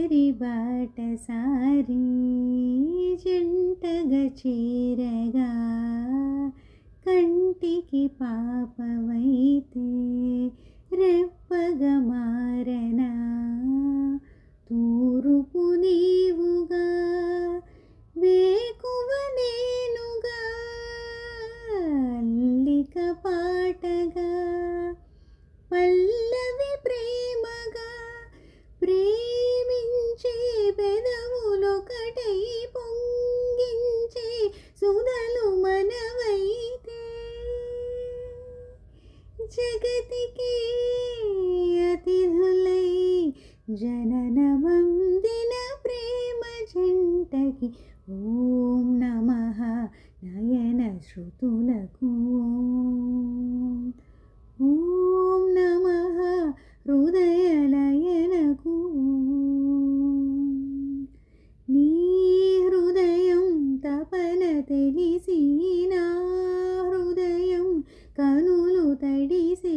ఇద్దరి బాటసారి జంటగా చేరగా కంటికి పాపవైతే రెప్పగా మారనా తూరుపు నీవుగా వేకువ నేనుగా అల్లిక పాటగా పల్లవి ప్రేమగా ప్రేమించే పెదవులొకటై పొంగించే సుధలు మనవైతే జగతికి అతిథులై జననమందిన ప్రేమ జంటకి ఓం నమః నయన శృతులకు ఓం నమః హృదయలయలకు నీ హృదయం తపన తెలిసి నా హృదయం కనులు తడిసే